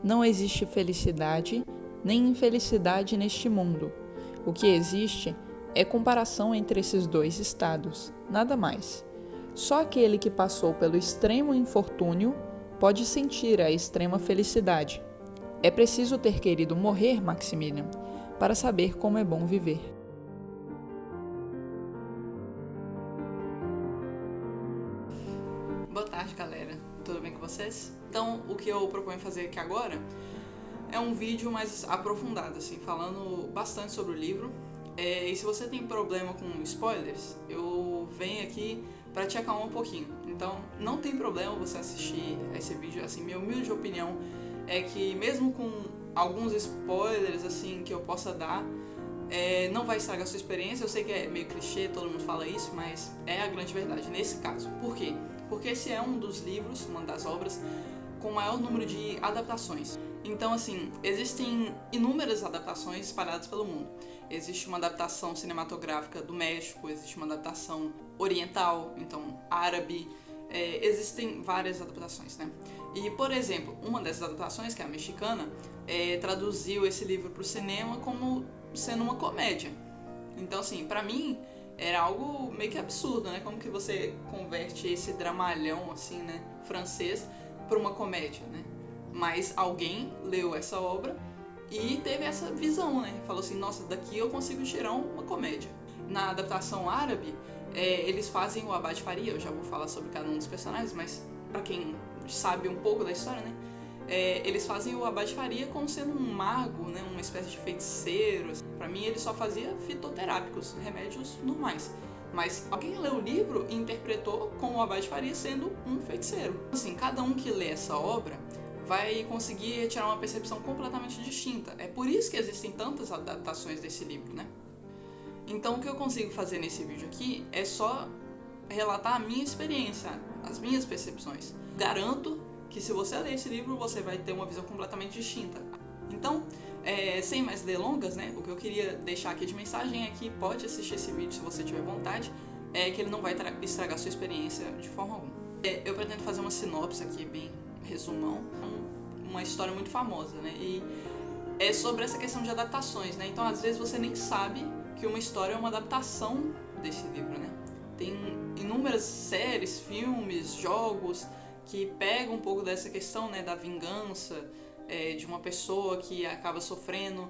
Não existe felicidade nem infelicidade neste mundo. O que existe é comparação entre esses dois estados, nada mais. Só aquele que passou pelo extremo infortúnio pode sentir a extrema felicidade. É preciso ter querido morrer, Maximilian, para saber como é bom viver. Boa tarde, galera. Tudo bem com vocês? Então, o que eu proponho fazer aqui agora é um vídeo mais aprofundado, assim, falando bastante sobre o livro. E se você tem problema com spoilers, eu venho aqui para te acalmar um pouquinho. Então, não tem problema você assistir esse vídeo. Assim, minha humilde opinião é que mesmo com alguns spoilers assim que eu possa dar, não vai estragar a sua experiência. Eu sei que é meio clichê, todo mundo fala isso, mas é a grande verdade nesse caso. Por quê? Porque esse é um dos livros, uma das obras, com o maior número de adaptações. Então, assim, existem inúmeras adaptações espalhadas pelo mundo. Existe uma adaptação cinematográfica do México, existe uma adaptação oriental, então árabe, existem várias adaptações, né? E, por exemplo, uma dessas adaptações, que é a mexicana, traduziu esse livro para o cinema como sendo uma comédia. Então, assim, pra mim, era algo meio que absurdo, né? Como que você converte esse dramalhão, assim, né, francês, para uma comédia, né? Mas alguém leu essa obra e teve essa visão, né? Falou assim, nossa, daqui eu consigo tirar uma comédia. Na adaptação árabe, eles fazem o Abad Faria, eu já vou falar sobre cada um dos personagens, mas pra quem sabe um pouco da história, né? Eles fazem o Abad Faria como sendo um mago, né? Uma espécie de feiticeiro. Pra mim, ele só fazia fitoterápicos, remédios normais. Mas alguém leu o livro e interpretou como o Abad Faria sendo um feiticeiro. Assim, cada um que lê essa obra vai conseguir tirar uma percepção completamente distinta. É por isso que existem tantas adaptações desse livro, né? Então, o que eu consigo fazer nesse vídeo aqui é só relatar a minha experiência, as minhas percepções. Garanto que se você ler esse livro, você vai ter uma visão completamente distinta. Então, sem mais delongas, né, o que eu queria deixar aqui de mensagem é que pode assistir esse vídeo se você tiver vontade, que ele não vai estragar sua experiência de forma alguma. Eu pretendo fazer uma sinopse aqui, bem resumão, uma história muito famosa, né, e é sobre essa questão de adaptações, né, então às vezes você nem sabe que uma história é uma adaptação desse livro, né. Tem inúmeras séries, filmes, jogos que pegam um pouco dessa questão, né, da vingança, de uma pessoa que acaba sofrendo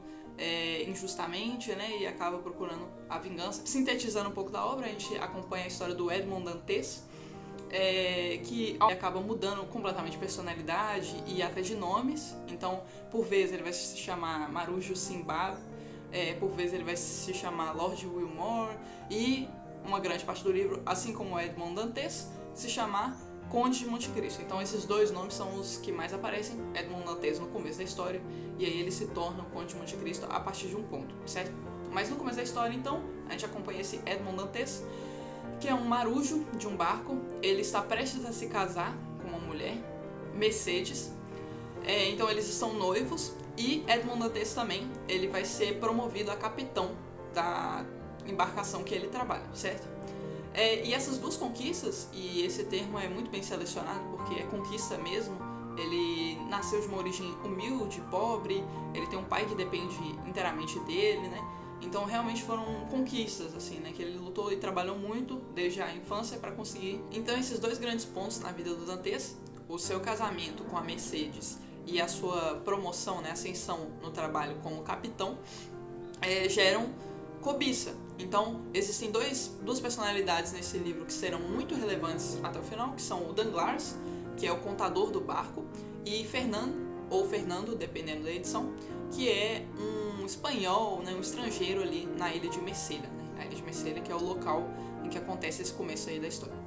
injustamente, né, e acaba procurando a vingança. Sintetizando um pouco da obra, a gente acompanha a história do Edmond Dantes, que acaba mudando completamente de personalidade e até de nomes. Então, por vezes ele vai se chamar Marujo Simbad, por vezes ele vai se chamar Lord Wilmore, e uma grande parte do livro, assim como o Edmond Dantes, se chamar Conde de Monte Cristo. Então esses dois nomes são os que mais aparecem. Edmond Dantes no começo da história, e aí ele se torna o Conde de Monte Cristo a partir de um ponto, certo? Mas no começo da história, então, a gente acompanha esse Edmond Dantes, que é um marujo de um barco. Ele está prestes a se casar com uma mulher, Mercedes. Então eles estão noivos, e Edmond Dantes também, ele vai ser promovido a capitão da embarcação que ele trabalha, certo? E essas duas conquistas, e esse termo é muito bem selecionado porque é conquista mesmo, ele nasceu de uma origem humilde, pobre, ele tem um pai que depende inteiramente dele, né? Então realmente foram conquistas, assim, né? Que ele lutou e trabalhou muito desde a infância para conseguir. Então esses dois grandes pontos na vida do Dantes, o seu casamento com a Mercedes e a sua promoção, né, ascensão no trabalho como capitão, geram cobiça. Então, existem duas personalidades nesse livro que serão muito relevantes até o final, que são o Danglars, que é o contador do barco, e Fernand, ou Fernando, dependendo da edição, que é um espanhol, né, um estrangeiro ali na ilha de Mercedes, né, a ilha de Mercedes, que é o local em que acontece esse começo aí da história.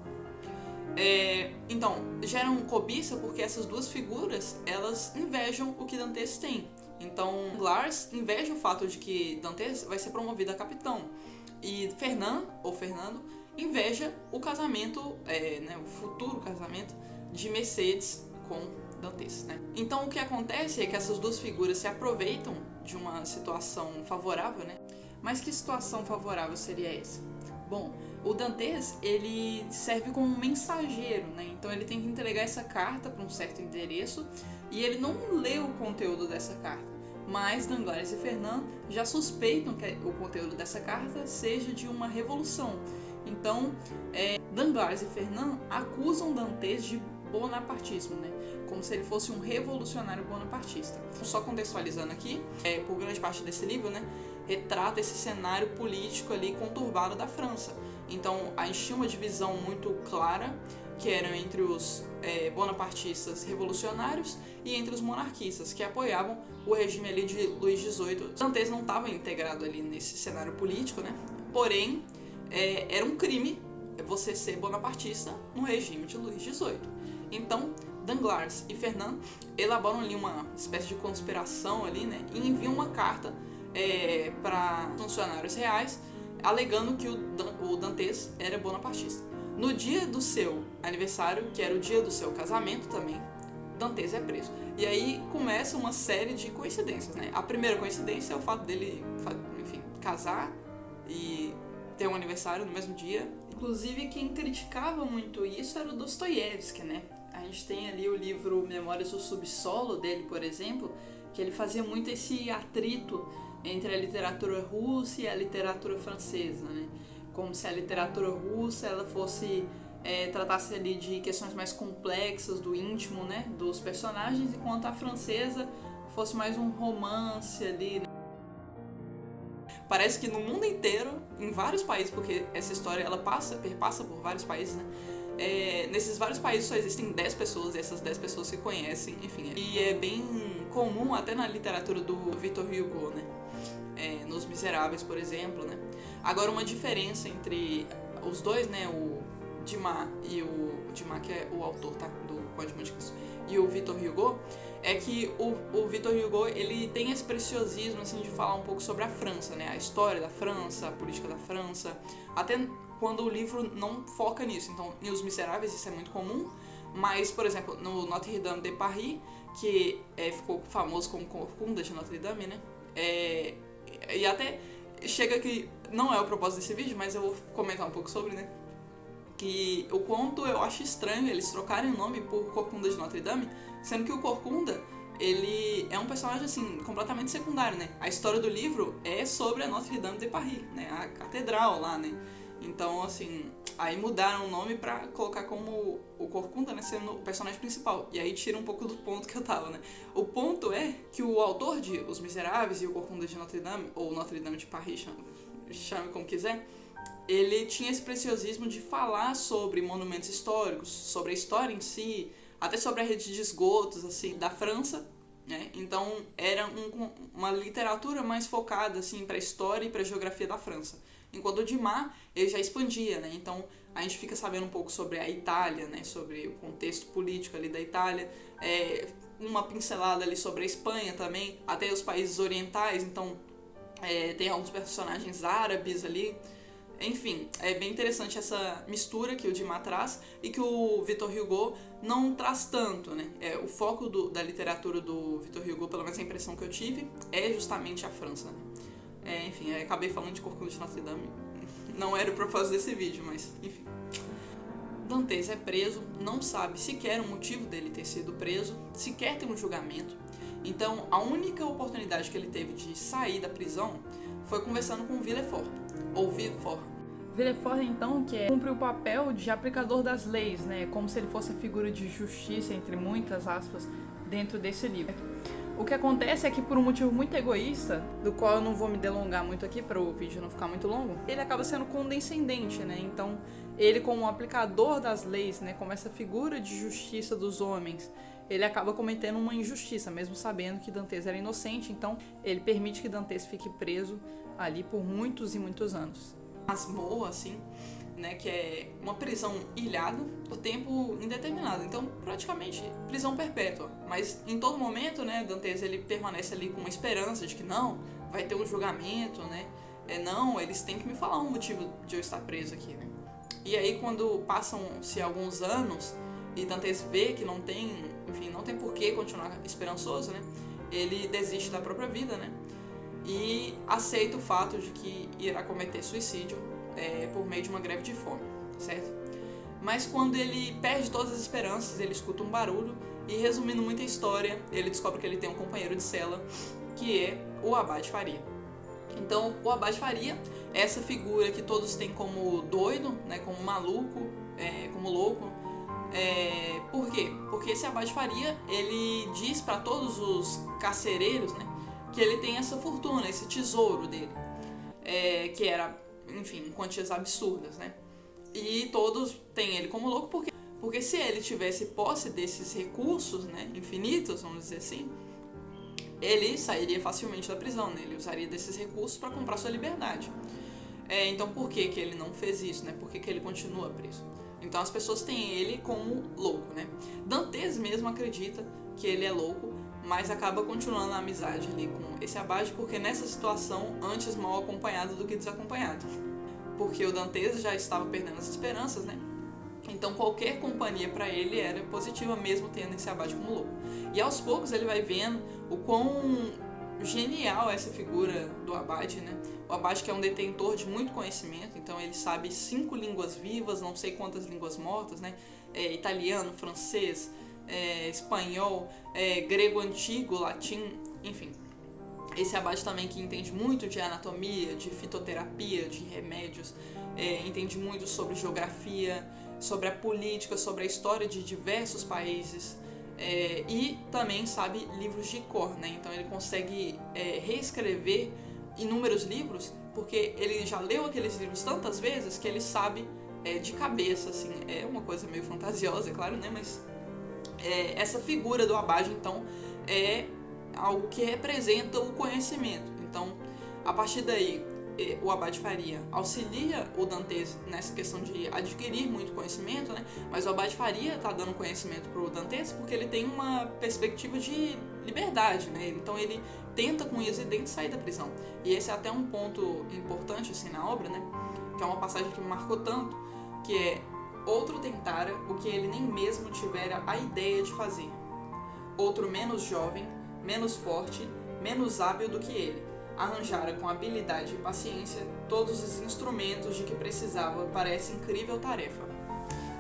Então, geram cobiça porque essas duas figuras, elas invejam o que Dantes tem. Então, Lars inveja o fato de que Dantes vai ser promovido a capitão. E Fernando inveja o casamento, né, o futuro casamento de Mercedes com Dantes, né? Então, o que acontece é que essas duas figuras se aproveitam de uma situação favorável, né? Mas que situação favorável seria essa? Bom, O Dantes, ele serve como um mensageiro, né? Então ele tem que entregar essa carta para um certo endereço e ele não lê o conteúdo dessa carta. Mas Danglars e Fernand já suspeitam que o conteúdo dessa carta seja de uma revolução. Então, Danglars e Fernand acusam Dantes de bonapartismo, né? Como se ele fosse um revolucionário bonapartista. Só contextualizando aqui, por grande parte desse livro, né, retrata esse cenário político ali conturbado da França. Então, a gente tinha uma divisão muito clara, que era entre os bonapartistas revolucionários e entre os monarquistas, que apoiavam o regime ali de Luís XVIII. Dantes não estava integrado ali nesse cenário político, né? Porém, era um crime você ser bonapartista no regime de Luís XVIII. Então, Danglars e Fernand elaboram ali uma espécie de conspiração ali, né? E enviam uma carta para funcionários reais, alegando que o Dantes era bonapartista. No dia do seu aniversário, que era o dia do seu casamento também, Dantes é preso. E aí começa uma série de coincidências, né? A primeira coincidência é o fato dele, enfim, casar e ter um aniversário no mesmo dia. Inclusive, quem criticava muito isso era o Dostoiévski, né? A gente tem ali o livro Memórias do Subsolo dele, por exemplo, que ele fazia muito esse atrito entre a literatura russa e a literatura francesa, né? Como se a literatura russa ela fosse tratasse ali de questões mais complexas do íntimo, né, dos personagens, enquanto a francesa fosse mais um romance ali, né? Parece que no mundo inteiro, em vários países, porque essa história ela perpassa por vários países, né? Nesses vários países só existem 10 pessoas e essas 10 pessoas se conhecem, enfim. E é bem comum até na literatura do Victor Hugo, né? Nos Miseráveis, por exemplo, né? Agora, uma diferença entre os dois, né? O Dumas e o Dumas, que é o autor, tá? Do Conde de Monte Cristo, e o Victor Hugo, é que o Victor Hugo, ele tem esse preciosismo, assim, de falar um pouco sobre a França, né? A história da França, a política da França, até quando o livro não foca nisso. Então, em Os Miseráveis isso é muito comum, mas, por exemplo, no Notre-Dame de Paris, que ficou famoso como Corcunda de Notre-Dame, né? E até chega que não é o propósito desse vídeo, mas eu vou comentar um pouco sobre, né? Que o conto eu acho estranho eles trocarem o nome por Corcunda de Notre-Dame, sendo que o Corcunda, ele é um personagem, assim, completamente secundário, né? A história do livro é sobre a Notre-Dame de Paris, né? A catedral lá, né? Então, assim, aí mudaram o nome pra colocar como o Corcunda, né, sendo o personagem principal. E aí tira um pouco do ponto que eu tava, né? O ponto é que o autor de Os Miseráveis e o Corcunda de Notre-Dame, ou Notre-Dame de Paris, chame como quiser, ele tinha esse preciosismo de falar sobre monumentos históricos, sobre a história em si, até sobre a rede de esgotos, assim, da França, né? Então, era uma literatura mais focada, assim, para a história e para a geografia da França. Enquanto o Dumas, ele já expandia, né? Então, a gente fica sabendo um pouco sobre a Itália, né? Sobre o contexto político ali da Itália, uma pincelada ali sobre a Espanha também, até os países orientais, então tem alguns personagens árabes ali. Enfim, é bem interessante essa mistura que o Dumas traz e que o Victor Hugo não traz tanto, né? O foco da literatura do Victor Hugo, pelo menos a impressão que eu tive, é justamente a França, né? Enfim, acabei falando de Corcunda de Notre-Dame. Não era o propósito desse vídeo, mas enfim. Dantes é preso, não sabe sequer o motivo dele ter sido preso, sequer tem um julgamento. Então, a única oportunidade que ele teve de sair da prisão foi conversando com Villefort, ou Villefort. Villefort, então, que cumpre o papel de aplicador das leis, né? Como se ele fosse a figura de justiça, entre muitas aspas, dentro desse livro. O que acontece é que, por um motivo muito egoísta, do qual eu não vou me delongar muito aqui para o vídeo não ficar muito longo, ele acaba sendo condescendente, né? Então, ele como aplicador das leis, né, como essa figura de justiça dos homens, ele acaba cometendo uma injustiça, mesmo sabendo que Dantes era inocente, então ele permite que Dantes fique preso ali por muitos e muitos anos. Masmorra, assim, né, que é uma prisão ilhada por tempo indeterminado, então praticamente prisão perpétua, mas em todo momento, né, Dantes ele permanece ali com uma esperança de que não, vai ter um julgamento, né, não, eles têm que me falar um motivo de eu estar preso aqui, né. E aí quando passam-se alguns anos e Dantes vê que não tem por que continuar esperançoso, né, ele desiste da própria vida, né, e aceita o fato de que irá cometer suicídio por meio de uma greve de fome, certo? Mas quando ele perde todas as esperanças, ele escuta um barulho e, resumindo muita história, ele descobre que ele tem um companheiro de cela, que é o Abade Faria. Então, o Abade Faria é essa figura que todos têm como doido, né, como maluco, como louco. Por quê? Porque esse Abade Faria, ele diz para todos os carcereiros, né, que ele tem essa fortuna, esse tesouro dele, que era, enfim, quantias absurdas, né? E todos têm ele como louco porque se ele tivesse posse desses recursos, né, infinitos, vamos dizer assim, ele sairia facilmente da prisão, né? Ele usaria desses recursos para comprar sua liberdade. Então por que ele não fez isso, né? Por que ele continua preso? Então as pessoas têm ele como louco, né? Dantes mesmo acredita que ele é louco, mas acaba continuando a amizade ali com esse Abade, porque nessa situação, antes mal acompanhado do que desacompanhado. Porque o Dantes já estava perdendo as esperanças, né? Então qualquer companhia para ele era positiva, mesmo tendo esse Abade como louco. E aos poucos ele vai vendo o quão genial é essa figura do Abade, né? O Abade, que é um detentor de muito conhecimento, então ele sabe 5 línguas vivas, não sei quantas línguas mortas, né? Italiano, francês, espanhol, grego antigo, latim, enfim. Esse Abade também que entende muito de anatomia, de fitoterapia, de remédios, entende muito sobre geografia, sobre a política, sobre a história de diversos países, e também sabe livros de cor, né? Então ele consegue reescrever inúmeros livros, porque ele já leu aqueles livros tantas vezes que ele sabe de cabeça, assim. É uma coisa meio fantasiosa, é claro, né? Mas essa figura do Abade, então, é algo que representa o conhecimento. Então, a partir daí, o Abade Faria auxilia o Dantes nessa questão de adquirir muito conhecimento, né? Mas o Abade Faria está dando conhecimento para o Dantes porque ele tem uma perspectiva de liberdade, né? Então ele tenta com unhas e dentes sair da prisão. E esse é até um ponto importante assim na obra, né? Que é uma passagem que me marcou tanto, que é: outro tentara o que ele nem mesmo tivera a ideia de fazer. Outro menos jovem, menos forte, menos hábil do que ele, arranjara com habilidade e paciência todos os instrumentos de que precisava para essa incrível tarefa.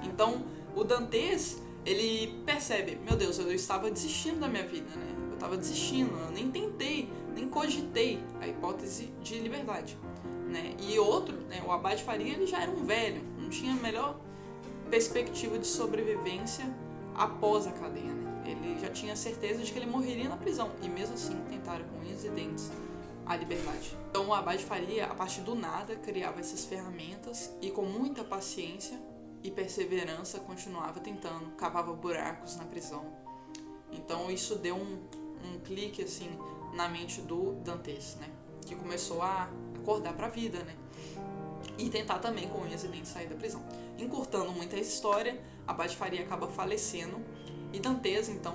Então, o Dantes, ele percebe: meu Deus, eu estava desistindo da minha vida, né? Eu estava desistindo, eu nem tentei, nem cogitei a hipótese de liberdade, né? E outro, né, o Abade Faria, ele já era um velho, não tinha a melhor perspectiva de sobrevivência após a cadeia, né? Ele já tinha certeza de que ele morreria na prisão, e mesmo assim tentaram com unhas e dentes a liberdade. Então o Abade Faria, a partir do nada, criava essas ferramentas e com muita paciência e perseverança continuava tentando, cavava buracos na prisão. Então isso deu um clique assim na mente do Dantes, né? Que começou a acordar para a vida, né? E tentar também com unhas e dentes sair da prisão. Encurtando muito a história, Abade Faria acaba falecendo e Dantes, então,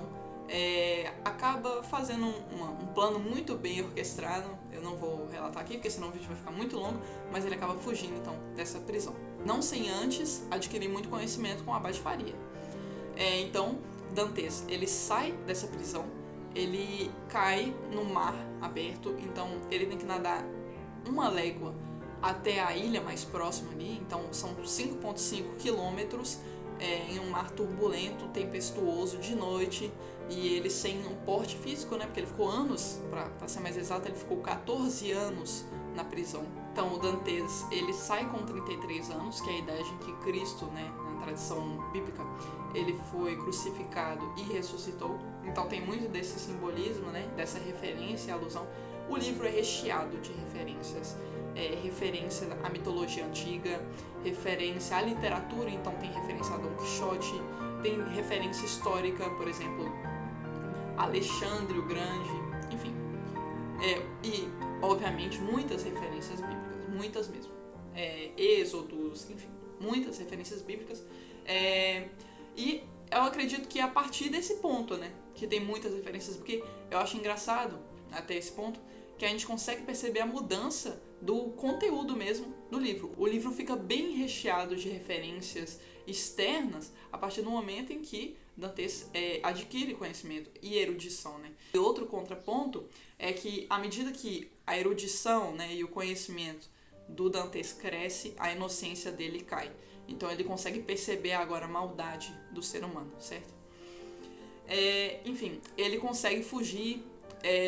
acaba fazendo um plano muito bem orquestrado. Eu não vou relatar aqui, porque senão o vídeo vai ficar muito longo, mas ele acaba fugindo, então, dessa prisão. Não sem antes adquirir muito conhecimento com Abade Faria. Então, Dantes, ele sai dessa prisão, ele cai no mar aberto, então ele tem que nadar 1 légua até a ilha mais próxima ali, então são 5,5 quilômetros, em um mar turbulento, tempestuoso, de noite, e ele sem um porte físico, né, porque ele ficou anos, para ser mais exato, ele ficou 14 anos na prisão. Então o Dantes, ele sai com 33 anos, que é a idade em que Cristo, né, na tradição bíblica, ele foi crucificado e ressuscitou. Então tem muito desse simbolismo, né, dessa referência, alusão. O livro é recheado de referências. Referência à mitologia antiga, referência à literatura, então tem referência a Dom Quixote, tem referência histórica, por exemplo, Alexandre o Grande, enfim. E, obviamente, muitas referências bíblicas, muitas mesmo. Êxodos, enfim, muitas referências bíblicas. E eu acredito que a partir desse ponto, né, que tem muitas referências, porque eu acho engraçado, até esse ponto, que a gente consegue perceber a mudança do conteúdo mesmo do livro. O livro fica bem recheado de referências externas a partir do momento em que Dantes adquire conhecimento e erudição, né? E outro contraponto é que, à medida que a erudição, né, e o conhecimento do Dantes cresce, a inocência dele cai. Então ele consegue perceber agora a maldade do ser humano, certo? Enfim, ele consegue fugir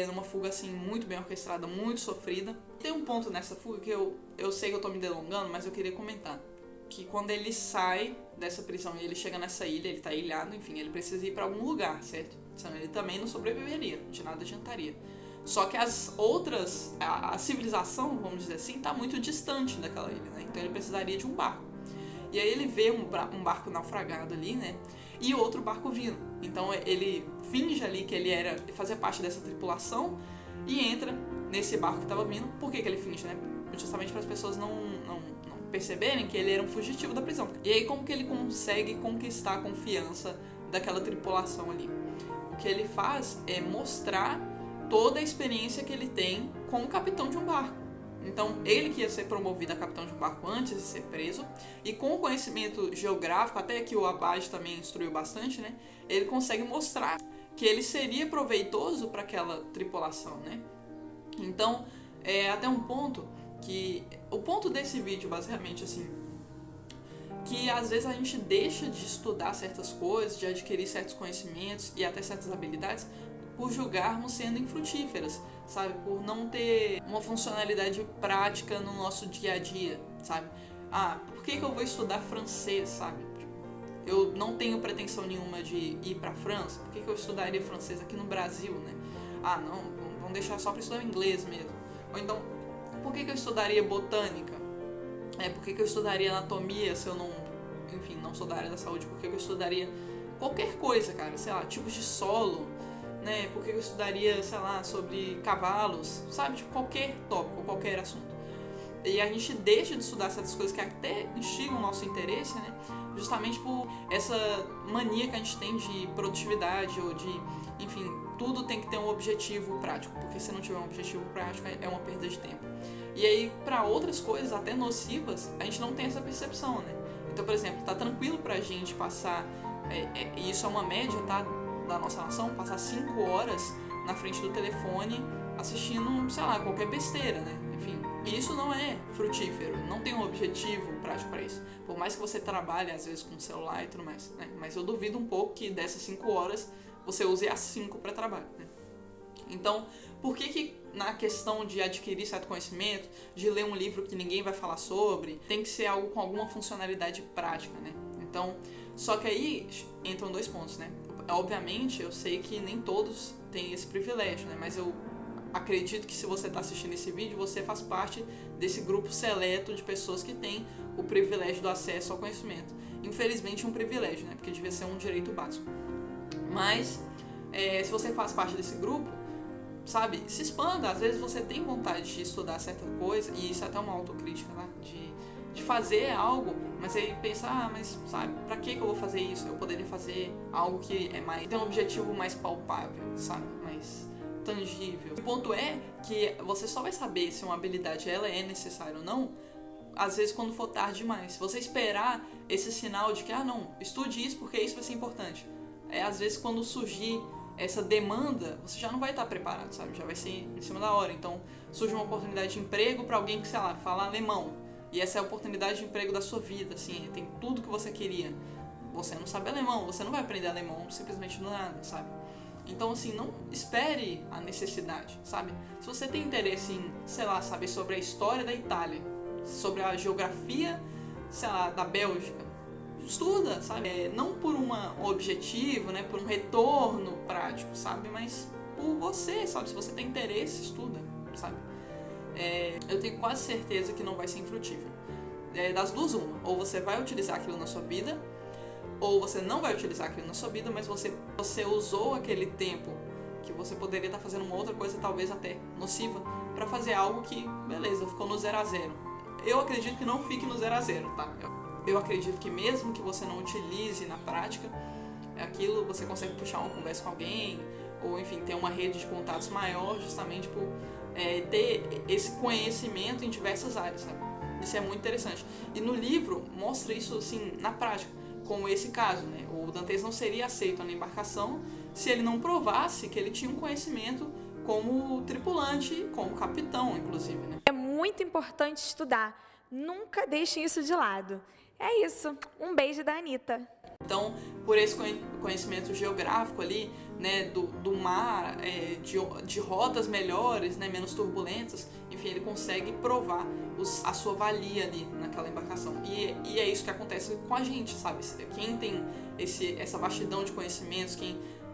numa fuga assim muito bem orquestrada, muito sofrida. Tem um ponto nessa fuga que eu sei que eu tô me delongando, mas eu queria comentar. Que quando ele sai dessa prisão e ele chega nessa ilha, ele tá ilhado, enfim, ele precisa ir pra algum lugar, certo? Senão ele também não sobreviveria, de nada adiantaria. Só que as outras, a civilização, vamos dizer assim, tá muito distante daquela ilha, né? Então ele precisaria de um barco. E aí ele vê um barco naufragado ali, né? E outro barco vindo. Então ele finge ali que ele fazia parte dessa tripulação e entra nesse barco que estava vindo. Por que ele finge, né? Justamente para as pessoas não perceberem que ele era um fugitivo da prisão. E aí como que ele consegue conquistar a confiança daquela tripulação ali? O que ele faz é mostrar toda a experiência que ele tem como capitão de um barco. Então, ele que ia ser promovido a capitão de um barco antes de ser preso, e com o conhecimento geográfico, até que o Abade também instruiu bastante, né? Ele consegue mostrar que ele seria proveitoso para aquela tripulação, né? Então, até um ponto que... O ponto desse vídeo, basicamente, assim, que às vezes a gente deixa de estudar certas coisas, de adquirir certos conhecimentos e até certas habilidades, por julgarmos sendo infrutíferas, sabe? Por não ter uma funcionalidade prática no nosso dia a dia, sabe? Por que eu vou estudar francês, sabe? Eu não tenho pretensão nenhuma de ir pra França, por que eu estudaria francês aqui no Brasil, né? Não, vamos deixar só pra estudar inglês mesmo. Ou então, por que eu estudaria botânica? Por que eu estudaria anatomia se eu não sou da área da saúde? Por que eu estudaria qualquer coisa, cara? Sei lá, tipos de solo, né? Por que eu estudaria, sei lá, sobre cavalos, sabe? Tipo, qualquer tópico, qualquer assunto. E a gente deixa de estudar certas coisas que até instigam o nosso interesse, né? Justamente por essa mania que a gente tem de produtividade ou de, enfim, tudo tem que ter um objetivo prático, porque se não tiver um objetivo prático é uma perda de tempo. E aí, para outras coisas, até nocivas, a gente não tem essa percepção, né? Então, por exemplo, tá tranquilo pra gente passar, e isso é uma média, tá? Da nossa nação, passar 5 horas na frente do telefone assistindo, sei lá, qualquer besteira, né? Enfim, isso não é frutífero, não tem um objetivo prático para isso. Por mais que você trabalhe, às vezes, com o celular e tudo mais, né? Mas eu duvido um pouco que dessas 5 horas você use as 5 para trabalho, né? Então, por que na questão de adquirir certo conhecimento, de ler um livro que ninguém vai falar sobre, tem que ser algo com alguma funcionalidade prática, né? Então, só que aí entram 2 pontos, né? Obviamente, eu sei que nem todos têm esse privilégio, né? Mas eu acredito que se você está assistindo esse vídeo, você faz parte desse grupo seleto de pessoas que têm o privilégio do acesso ao conhecimento. Infelizmente, um privilégio, né? Porque devia ser um direito básico. Mas, se você faz parte desse grupo, sabe, se expanda. Às vezes você tem vontade de estudar certa coisa, e isso é até uma autocrítica, né? De fazer algo, mas aí pensar, mas sabe, pra que eu vou fazer isso? Eu poderia fazer algo que tem um objetivo mais palpável, sabe, mais tangível. O ponto é que você só vai saber se uma habilidade ela é necessária ou não, às vezes quando for tarde demais. Se você esperar esse sinal de que, não, estude isso porque isso vai ser importante. Às vezes quando surgir essa demanda, você já não vai estar preparado, sabe, já vai ser em cima da hora. Então surge uma oportunidade de emprego pra alguém que, sei lá, fala alemão. E essa é a oportunidade de emprego da sua vida, assim, tem tudo que você queria. Você não sabe alemão, você não vai aprender alemão simplesmente do nada, sabe? Então, assim, não espere a necessidade, sabe? Se você tem interesse em, sei lá, saber sobre a história da Itália, sobre a geografia, sei lá, da Bélgica, estuda, sabe? Não por um objetivo, né, por um retorno prático, sabe? Mas por você, sabe? Se você tem interesse, estuda, sabe? Eu tenho quase certeza que não vai ser infrutífero. Das duas, uma. Ou você vai utilizar aquilo na sua vida, ou você não vai utilizar aquilo na sua vida, mas você usou aquele tempo que você poderia estar fazendo uma outra coisa, talvez até nociva, para fazer algo que, beleza, ficou no 0 a 0. Eu acredito que não fique no 0 a 0, tá? Eu acredito que mesmo que você não utilize na prática aquilo, você consegue puxar uma conversa com alguém, ou enfim, ter uma rede de contatos maior, justamente por ter esse conhecimento em diversas áreas, sabe? Isso é muito interessante. E no livro mostra isso assim na prática, como esse caso, né? O Dantes não seria aceito na embarcação se ele não provasse que ele tinha um conhecimento como tripulante, como capitão, inclusive, né? muito importante estudar. Nunca deixem isso de lado. É isso. Um beijo da Anitta. Então, por esse conhecimento geográfico ali, né, do mar, de rotas melhores, né, menos turbulentas, enfim, ele consegue provar a sua valia ali naquela embarcação. E é isso que acontece com a gente, sabe? Quem tem essa vastidão de conhecimentos,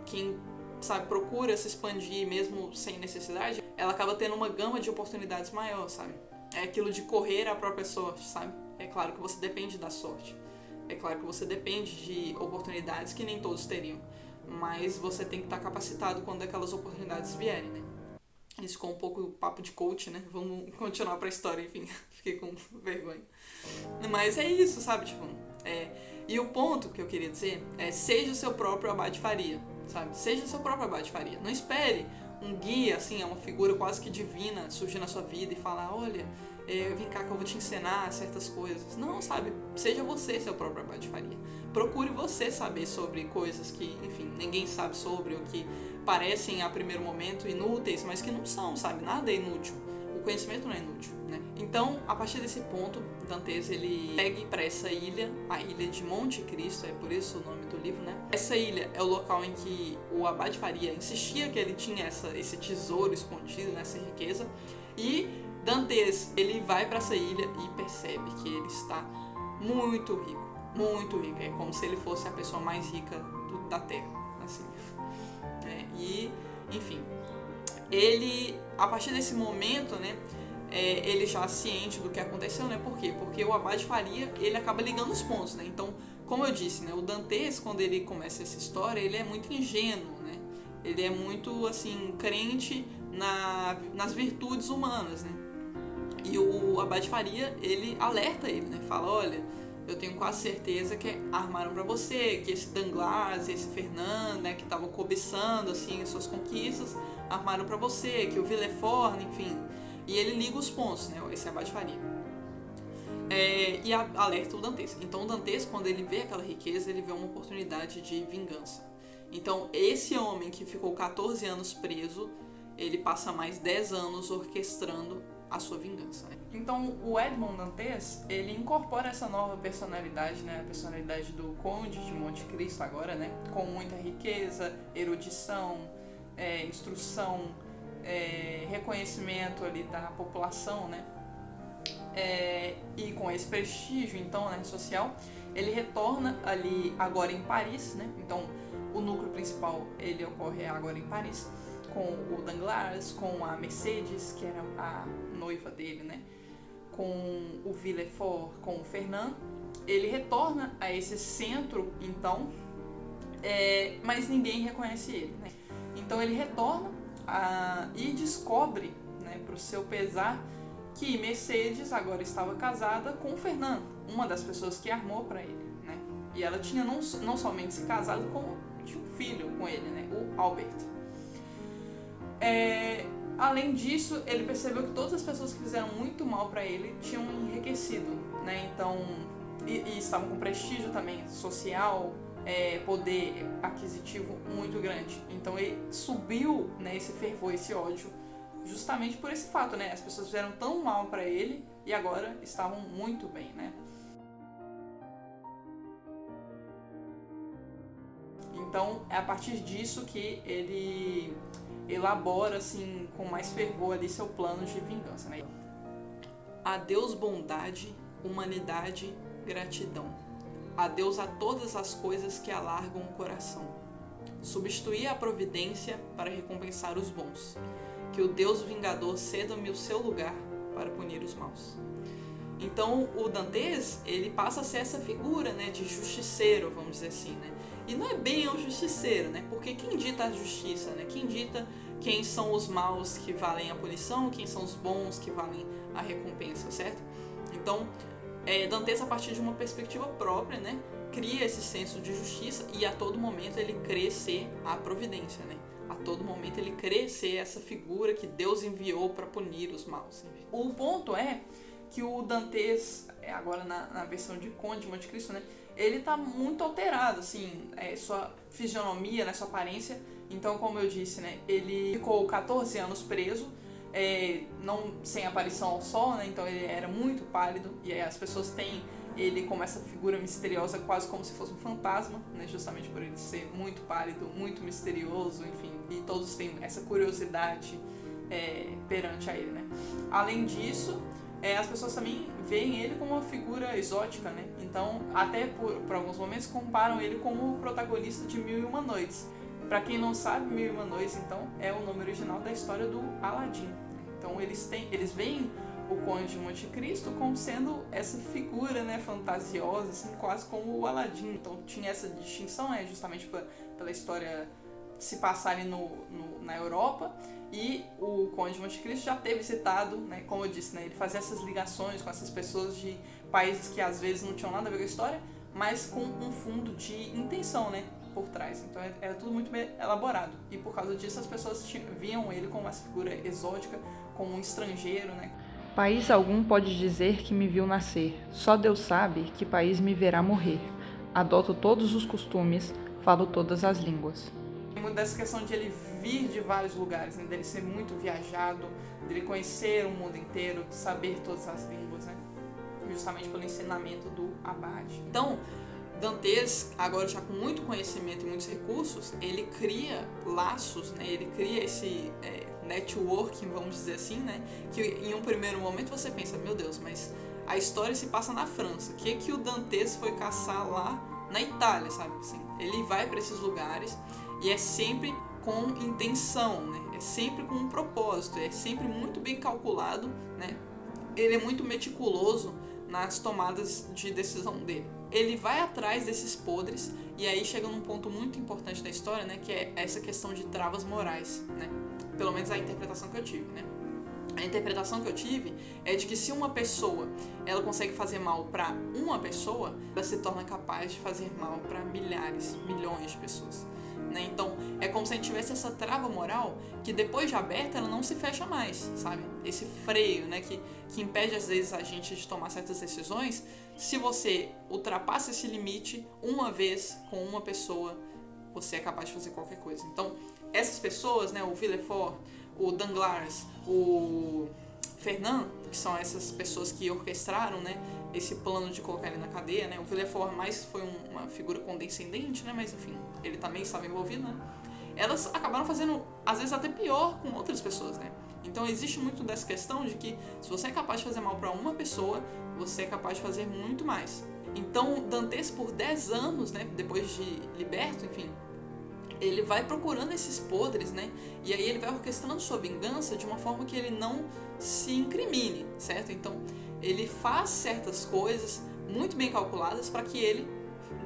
quem sabe, procura se expandir mesmo sem necessidade, ela acaba tendo uma gama de oportunidades maior, sabe? É aquilo de correr a própria sorte, sabe? É claro que você depende da sorte. É claro que você depende de oportunidades que nem todos teriam. Mas você tem que estar capacitado quando aquelas oportunidades vierem, né? Isso ficou um pouco papo de coach, né? Vamos continuar pra história, enfim. Fiquei com vergonha. Mas é isso, sabe? Tipo, e o ponto que eu queria dizer é: seja o seu próprio Abade Faria, sabe? Seja o seu próprio Abade Faria. Não espere um guia, assim, é uma figura quase que divina surgir na sua vida e falar: olha, vem cá que eu vou te ensinar certas coisas. Não, sabe? Seja você seu próprio Abade Faria. Procure você saber sobre coisas que, enfim, ninguém sabe sobre, ou que parecem a primeiro momento inúteis, mas que não são, sabe? Nada é inútil. O conhecimento não é inútil, né? Então, a partir desse ponto, Dantes, ele segue para essa ilha, a ilha de Monte Cristo, é por isso o nome do livro, né? Essa ilha é o local em que o Abade Faria insistia que ele tinha esse tesouro escondido, né? Essa riqueza, e Dantes, ele vai para essa ilha e percebe que ele está muito rico, muito rico. É como se ele fosse a pessoa mais rica da Terra, assim. E, enfim, ele, a partir desse momento, né, ele já ciente do que aconteceu, né? Por quê? Porque o Abade Faria, ele acaba ligando os pontos, né? Então, como eu disse, né, o Dantes, quando ele começa essa história, ele é muito ingênuo, né? Ele é muito, assim, crente nas virtudes humanas, né? E o Abade Faria, ele alerta ele, né? Fala: olha, eu tenho quase certeza que armaram pra você, que esse Danglars, esse Fernand, né, que estavam cobiçando, assim, suas conquistas, armaram pra você, que o Villefort, enfim. E ele liga os pontos, né, esse Abade Faria. E alerta o Dantes. Então o Dantes, quando ele vê aquela riqueza, ele vê uma oportunidade de vingança. Então esse homem que ficou 14 anos preso, ele passa mais 10 anos orquestrando a sua vingança, né? Então o Edmond Dantes, ele incorpora essa nova personalidade, né? A personalidade do Conde de Monte Cristo agora, né? Com muita riqueza, erudição, instrução, reconhecimento ali da população, né? E com esse prestígio, então, né, social, ele retorna ali agora em Paris, né? Então o núcleo principal, ele ocorre agora em Paris, com o Danglars, com a Mercedes, que era a noiva dele, né? Com o Villefort, com o Fernand. Ele retorna a esse centro, então, mas ninguém reconhece ele, né? Então ele retorna e descobre, né, para o seu pesar, que Mercedes agora estava casada com o Fernand, uma das pessoas que armou para ele, né? E ela tinha não somente se casado, como tinha um filho com ele, né? O Albert. Além disso, ele percebeu que todas as pessoas que fizeram muito mal para ele tinham enriquecido, né? Então, e estavam com prestígio também social, poder aquisitivo muito grande. Então ele subiu, né, esse fervor, esse ódio, justamente por esse fato, né? As pessoas fizeram tão mal para ele e agora estavam muito bem, né? Então é a partir disso que ele elabora, assim, com mais fervor ali seu plano de vingança, né? Adeus bondade, humanidade, gratidão. Adeus a todas as coisas que alargam o coração. Substituí a providência para recompensar os bons. Que o Deus vingador ceda-me o seu lugar para punir os maus. Então o Dantes, ele passa a ser essa figura, né, de justiceiro, vamos dizer assim, né? E não é bem um justiceiro, né? Porque quem dita a justiça, né? Quem dita quem são os maus que valem a punição, quem são os bons que valem a recompensa, certo? Então, Dantes, a partir de uma perspectiva própria, né, cria esse senso de justiça e a todo momento ele crê ser a providência, né? A todo momento ele crê ser essa figura que Deus enviou para punir os maus. O ponto é que o Dantes, agora na versão de Conde de Monte Cristo, né, ele tá muito alterado, assim, sua fisionomia, né, sua aparência. Então, como eu disse, né, ele ficou 14 anos preso não sem aparição ao sol, né? Então ele era muito pálido, e aí as pessoas têm ele como essa figura misteriosa, quase como se fosse um fantasma, né? Justamente por ele ser muito pálido, muito misterioso, enfim, e todos têm essa curiosidade perante a ele, né? Além disso, as pessoas também veem ele como uma figura exótica, né? Então, até por alguns momentos, comparam ele como o protagonista de Mil e Uma Noites. Para quem não sabe, Mil e Uma Noites, então, é o nome original da história do Aladim. Então, eles veem o Conde de Monte Cristo como sendo essa figura, né, fantasiosa, assim, quase como o Aladim. Então, tinha essa distinção, justamente pela história se passarem na Europa, e o Conde de Monte Cristo já teve citado, né, como eu disse, né, ele fazia essas ligações com essas pessoas de países que às vezes não tinham nada a ver com a história, mas com um fundo de intenção, né, por trás. Então era tudo muito bem elaborado, e por causa disso as pessoas viam ele como essa figura exótica, como um estrangeiro, né. País algum pode dizer que me viu nascer, só Deus sabe que país me verá morrer. Adoto todos os costumes, falo todas as línguas. Tem muito dessa questão de ele vir de vários lugares, né? Dele ser muito viajado, dele conhecer o mundo inteiro, de saber todas as línguas, né? Justamente pelo ensinamento do abade. Então, Dantes, agora já com muito conhecimento e muitos recursos, ele cria laços, né? Ele cria esse networking, vamos dizer assim, né? Que em um primeiro momento você pensa, meu Deus, mas a história se passa na França. O que o Dantes foi caçar lá na Itália, sabe? Assim, ele vai para esses lugares e é sempre com intenção, né? É sempre com um propósito, é sempre muito bem calculado, né? Ele é muito meticuloso nas tomadas de decisão dele. Ele vai atrás desses podres, e aí chega num ponto muito importante da história, né? Que é essa questão de travas morais, né? Pelo menos a interpretação que eu tive, né? A interpretação que eu tive é de que se uma pessoa ela consegue fazer mal para uma pessoa, ela se torna capaz de fazer mal para milhares, milhões de pessoas, né? Então é como se a gente tivesse essa trava moral que depois de aberta ela não se fecha mais, sabe? Esse freio, né, que impede às vezes a gente de tomar certas decisões. Se você ultrapassa esse limite uma vez com uma pessoa, você é capaz de fazer qualquer coisa. Então essas pessoas, né, o Villefort, o Danglars, o Fernand, que são essas pessoas que orquestraram, né, esse plano de colocar ele na cadeia, né? O Villefort mais foi uma figura condescendente, né, mas enfim, ele também estava envolvido, né? Elas acabaram fazendo, às vezes, até pior com outras pessoas, né? Então existe muito dessa questão de que se você é capaz de fazer mal para uma pessoa, você é capaz de fazer muito mais. Então Dantes, por 10 anos, né, depois de liberto, enfim, ele vai procurando esses podres, né? E aí ele vai orquestrando sua vingança de uma forma que ele não se incrimine, certo? Então ele faz certas coisas muito bem calculadas para que ele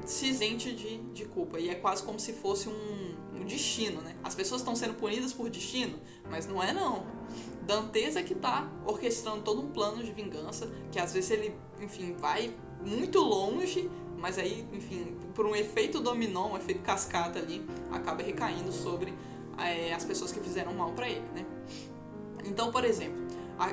se isente de culpa. E é quase como se fosse um destino, né? As pessoas estão sendo punidas por destino, mas não é não. Dantes é que está orquestrando todo um plano de vingança, que às vezes ele, enfim, vai muito longe, mas aí, enfim, por um efeito dominó, um efeito cascata ali, acaba recaindo sobre as pessoas que fizeram mal para ele, né? Então, por exemplo,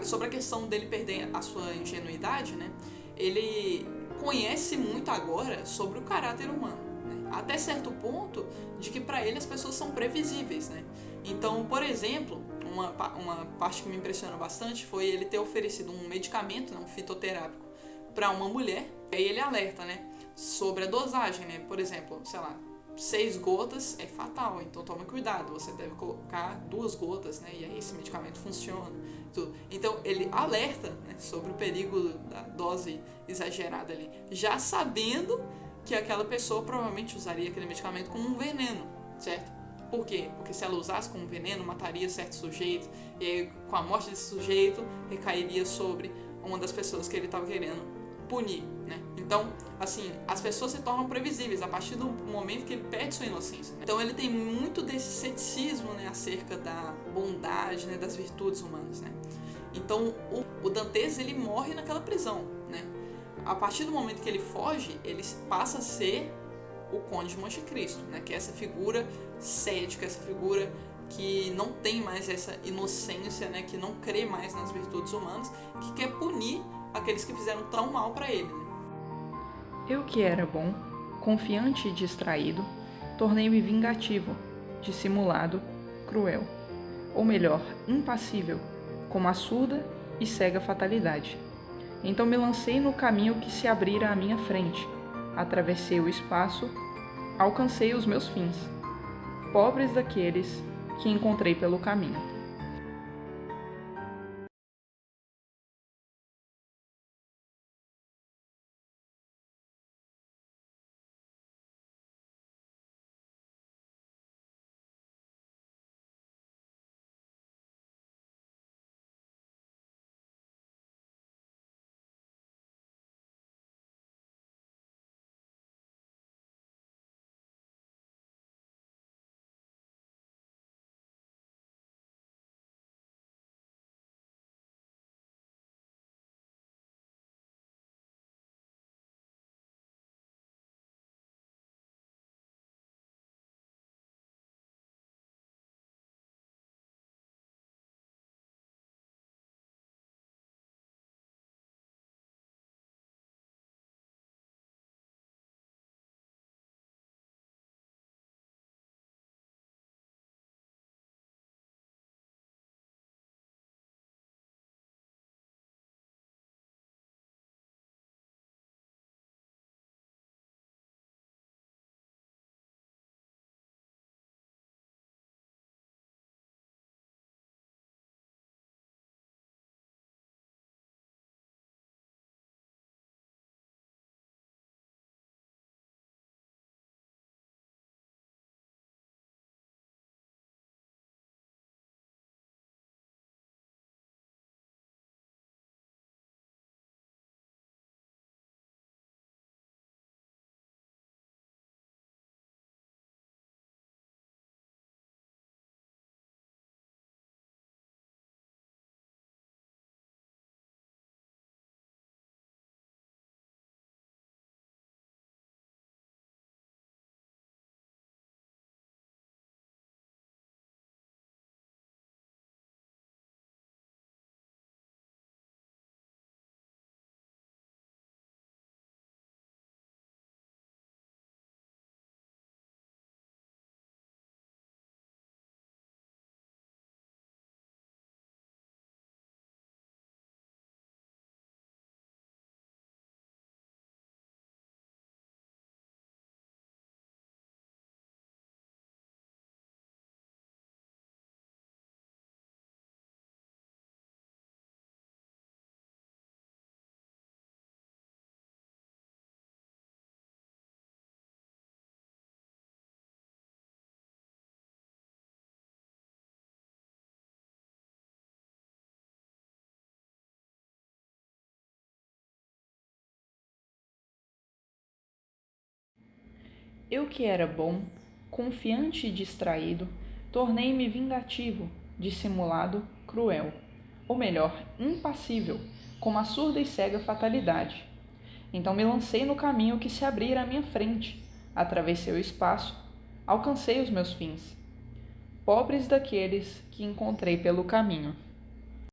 sobre a questão dele perder a sua ingenuidade, né? Ele conhece muito agora sobre o caráter humano, né? Até certo ponto de que para ele as pessoas são previsíveis, né? Então, por exemplo, uma parte que me impressionou bastante foi ele ter oferecido um medicamento, né, um fitoterápico, para uma mulher. E aí ele alerta, né, sobre a dosagem, né? Por exemplo, sei lá, 6 gotas é fatal, então tome cuidado, você deve colocar 2 gotas, né? E aí esse medicamento funciona, tudo. Então ele alerta, né, sobre o perigo da dose exagerada ali, já sabendo que aquela pessoa provavelmente usaria aquele medicamento como um veneno, certo? Por quê? Porque se ela usasse como veneno, mataria certo sujeito, e aí, com a morte desse sujeito, recairia sobre uma das pessoas que ele estava querendo punir, né? Então, assim, as pessoas se tornam previsíveis a partir do momento que ele perde sua inocência, né? Então ele tem muito desse ceticismo, né, acerca da bondade, né, das virtudes humanas, né? Então o Dantes, ele morre naquela prisão, né? A partir do momento que ele foge, ele passa a ser o Conde de Monte Cristo, né? Que é essa figura cética, essa figura que não tem mais essa inocência, né? Que não crê mais nas virtudes humanas, que quer punir aqueles que fizeram tão mal para ele, né? Eu que era bom, confiante e distraído, tornei-me vingativo, dissimulado, cruel. Ou melhor, impassível. como a surda e cega fatalidade. Então me lancei no caminho que se abrira à minha frente, atravessei o espaço, alcancei os meus fins, pobres daqueles que encontrei pelo caminho. Eu que era bom, confiante e distraído, tornei-me vingativo, dissimulado, cruel. Ou melhor, impassível, como a surda e cega fatalidade. Então me lancei no caminho que se abrira à minha frente, atravessei o espaço, alcancei os meus fins, pobres daqueles que encontrei pelo caminho.